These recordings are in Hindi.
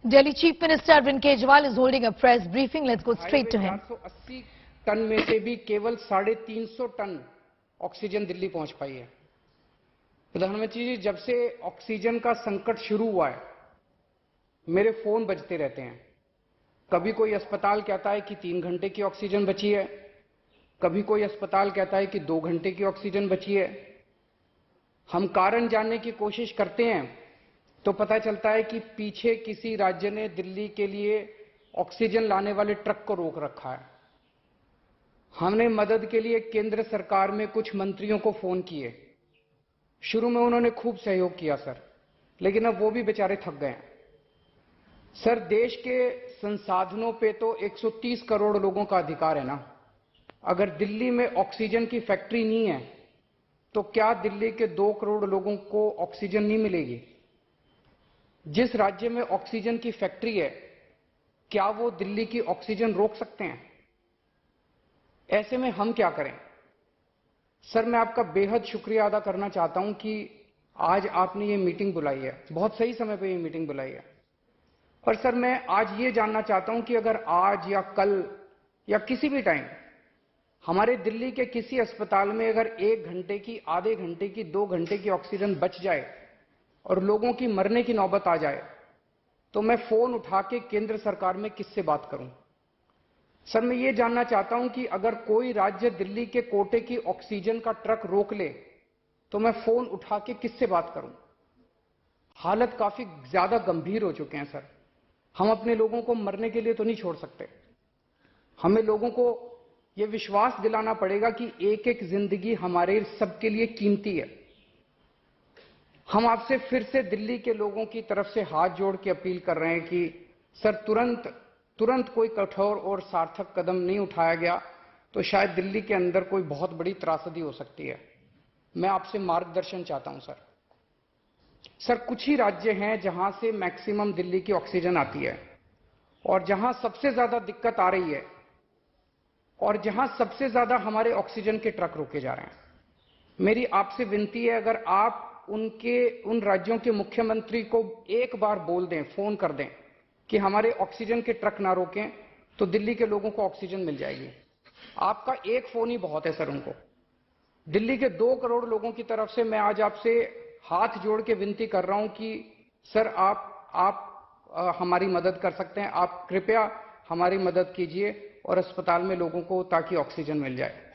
Delhi Chief Minister Arvind Kejriwal is holding a press briefing. Let's go straight to him. 480 ton में से भी केवल 350 टन ऑक्सीजन दिल्ली पहुंच पाई है। प्रधानमंत्री जी, जब से ऑक्सीजन का संकट शुरू हुआ है, मेरे फोन बजते रहते हैं। कभी कोई अस्पताल कहता है कि 3 घंटे की ऑक्सीजन बची है, कभी कोई अस्पताल कहता है कि 2 घंटे की ऑक्सीजन बची है। हम कारण जानने की कोशिश करते हैं तो पता चलता है कि पीछे किसी राज्य ने दिल्ली के लिए ऑक्सीजन लाने वाले ट्रक को रोक रखा है। हमने मदद के लिए केंद्र सरकार में कुछ मंत्रियों को फोन किए। शुरू में उन्होंने खूब सहयोग किया सर, लेकिन अब वो भी बेचारे थक गए हैं। सर, देश के संसाधनों पे तो 130 करोड़ लोगों का अधिकार है ना। अगर दिल्ली में ऑक्सीजन की फैक्ट्री नहीं है तो क्या दिल्ली के 2 करोड़ लोगों को ऑक्सीजन नहीं मिलेगी? जिस राज्य में ऑक्सीजन की फैक्ट्री है, क्या वो दिल्ली की ऑक्सीजन रोक सकते हैं? ऐसे में हम क्या करें? सर, मैं आपका बेहद शुक्रिया अदा करना चाहता हूं कि आज आपने ये मीटिंग बुलाई है। बहुत सही समय पे ये मीटिंग बुलाई है। पर सर, मैं आज ये जानना चाहता हूं कि अगर आज या कल या किसी भी टाइम हमारे दिल्ली के किसी अस्पताल में अगर 1 घंटे की, आधे घंटे की, 2 घंटे की ऑक्सीजन बच जाए और लोगों की मरने की नौबत आ जाए, तो मैं फोन उठा के केंद्र सरकार में किससे बात करूं? सर, मैं ये जानना चाहता हूं कि अगर कोई राज्य दिल्ली के कोटे की ऑक्सीजन का ट्रक रोक ले तो मैं फोन उठा के किससे बात करूं? हालत काफी ज्यादा गंभीर हो चुके हैं सर। हम अपने लोगों को मरने के लिए तो नहीं छोड़ सकते। हमें लोगों को यह विश्वास दिलाना पड़ेगा कि एक एक जिंदगी हमारे सबके लिए कीमती है। हम आपसे फिर से दिल्ली के लोगों की तरफ से हाथ जोड़ के अपील कर रहे हैं कि सर, तुरंत कोई कठोर और सार्थक कदम नहीं उठाया गया तो शायद दिल्ली के अंदर कोई बहुत बड़ी त्रासदी हो सकती है। मैं आपसे मार्गदर्शन चाहता हूं सर। सर, कुछ ही राज्य हैं जहां से मैक्सिमम दिल्ली की ऑक्सीजन आती है और जहां सबसे ज्यादा दिक्कत आ रही है और जहां सबसे ज्यादा हमारे ऑक्सीजन के ट्रक रोके जा रहे हैं। मेरी आपसे विनती है, अगर आप उन राज्यों के मुख्यमंत्री को एक बार बोल दें, फोन कर दें कि हमारे ऑक्सीजन के ट्रक ना रोकें, तो दिल्ली के लोगों को ऑक्सीजन मिल जाएगी। आपका एक फोन ही बहुत है सर उनको। दिल्ली के 2 करोड़ लोगों की तरफ से मैं आज आपसे हाथ जोड़ के विनती कर रहा हूं कि सर, आप हमारी मदद कर सकते हैं। आप कृपया हमारी मदद कीजिए और अस्पताल में लोगों को, ताकि ऑक्सीजन मिल जाए।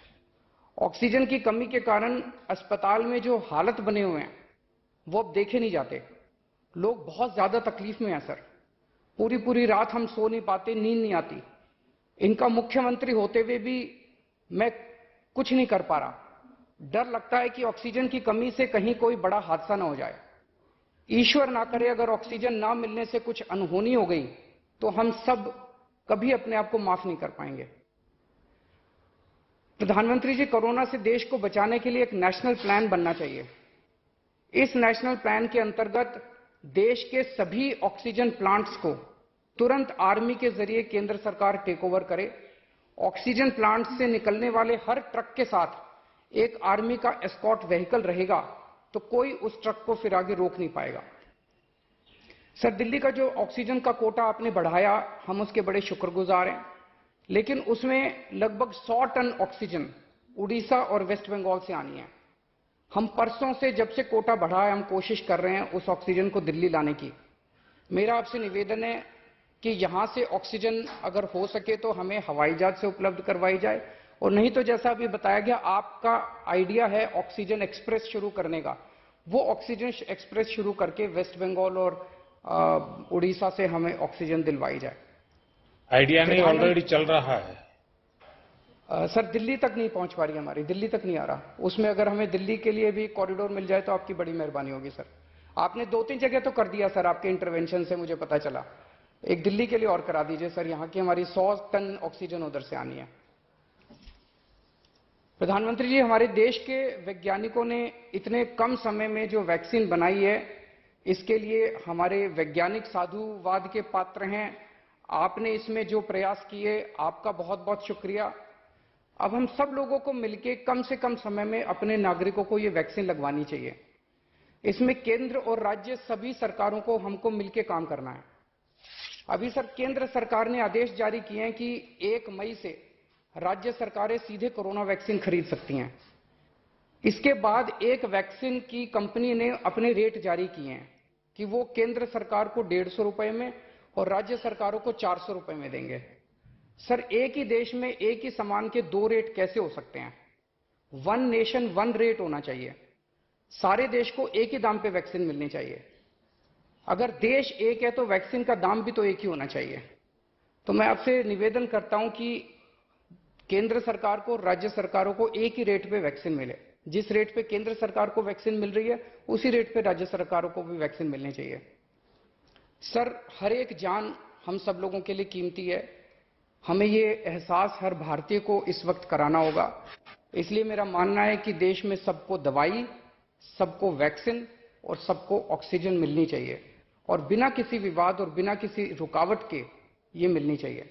ऑक्सीजन की कमी के कारण अस्पताल में जो हालत बने हुए हैं वो अब देखे नहीं जाते। लोग बहुत ज्यादा तकलीफ में हैं सर। पूरी रात हम सो नहीं पाते, नींद नहीं आती। इनका मुख्यमंत्री होते हुए भी मैं कुछ नहीं कर पा रहा। डर लगता है कि ऑक्सीजन की कमी से कहीं कोई बड़ा हादसा ना हो जाए। ईश्वर ना करे, अगर ऑक्सीजन ना मिलने से कुछ अनहोनी हो गई तो हम सब कभी अपने आप को माफ नहीं कर पाएंगे। प्रधानमंत्री जी, कोरोना से देश को बचाने के लिए एक नेशनल प्लान बनना चाहिए। इस नेशनल प्लान के अंतर्गत देश के सभी ऑक्सीजन प्लांट्स को तुरंत आर्मी के जरिए केंद्र सरकार टेक ओवर करे। ऑक्सीजन प्लांट से निकलने वाले हर ट्रक के साथ एक आर्मी का एस्कॉर्ट व्हीकल रहेगा, तो कोई उस ट्रक को फिर आगे रोक नहीं पाएगा। सर, दिल्ली का जो ऑक्सीजन का कोटा आपने बढ़ाया, हम उसके बड़े शुक्रगुजार हैं, लेकिन उसमें लगभग 100 टन ऑक्सीजन उड़ीसा और वेस्ट बंगाल से आनी है। हम परसों से, जब से कोटा बढ़ा है, हम कोशिश कर रहे हैं उस ऑक्सीजन को दिल्ली लाने की। मेरा आपसे निवेदन है कि यहां से ऑक्सीजन अगर हो सके तो हमें हवाई जहाज से उपलब्ध करवाई जाए, और नहीं तो जैसा अभी बताया गया, आपका आइडिया है ऑक्सीजन एक्सप्रेस शुरू करने का, वो ऑक्सीजन एक्सप्रेस शुरू करके वेस्ट बंगाल और उड़ीसा से हमें ऑक्सीजन दिलवाई जाए। आइडिया नहीं, ऑलरेडी चल रहा है। सर, दिल्ली तक नहीं पहुंच पा रही, हमारी दिल्ली तक नहीं आ रहा। उसमें अगर हमें दिल्ली के लिए भी कॉरिडोर मिल जाए तो आपकी बड़ी मेहरबानी होगी सर। आपने 2-3 जगह तो कर दिया सर, आपके इंटरवेंशन से मुझे पता चला। एक दिल्ली के लिए और करा दीजिए सर, यहां की हमारी 100 टन ऑक्सीजन उधर से आनी है। प्रधानमंत्री जी, हमारे देश के वैज्ञानिकों ने इतने कम समय में जो वैक्सीन बनाई है, इसके लिए हमारे वैज्ञानिक साधुवाद के पात्र हैं। आपने इसमें जो प्रयास किए, आपका बहुत बहुत शुक्रिया। अब हम सब लोगों को मिलकर कम से कम समय में अपने नागरिकों को ये वैक्सीन लगवानी चाहिए। इसमें केंद्र और राज्य सभी सरकारों को, हमको मिलकर काम करना है। अभी सर केंद्र सरकार ने आदेश जारी किए हैं कि 1 मई से राज्य सरकारें सीधे कोरोना वैक्सीन खरीद सकती हैं। इसके बाद एक वैक्सीन की कंपनी ने अपने रेट जारी किए हैं कि वो केंद्र सरकार को 150 रुपए में और राज्य सरकारों को 400 रुपए में देंगे। सर एक ही देश में एक ही सामान के 2 रेट कैसे हो सकते हैं? 1 नेशन 1 रेट होना चाहिए। सारे देश को एक ही दाम पे वैक्सीन मिलनी चाहिए। अगर देश एक है तो वैक्सीन का दाम भी तो एक ही होना चाहिए। तो मैं आपसे निवेदन करता हूं कि केंद्र सरकार को, राज्य सरकारों को एक ही रेट पे वैक्सीन मिले। जिस रेट पे केंद्र सरकार को वैक्सीन मिल रही है उसी रेट पे राज्य सरकारों को भी वैक्सीन मिलनी चाहिए। सर हर एक जान हम सब लोगों के लिए कीमती है। हमें ये एहसास हर भारतीय को इस वक्त कराना होगा। इसलिए मेरा मानना है कि देश में सबको दवाई, सबको वैक्सीन और सबको ऑक्सीजन मिलनी चाहिए और बिना किसी विवाद और बिना किसी रुकावट के ये मिलनी चाहिए।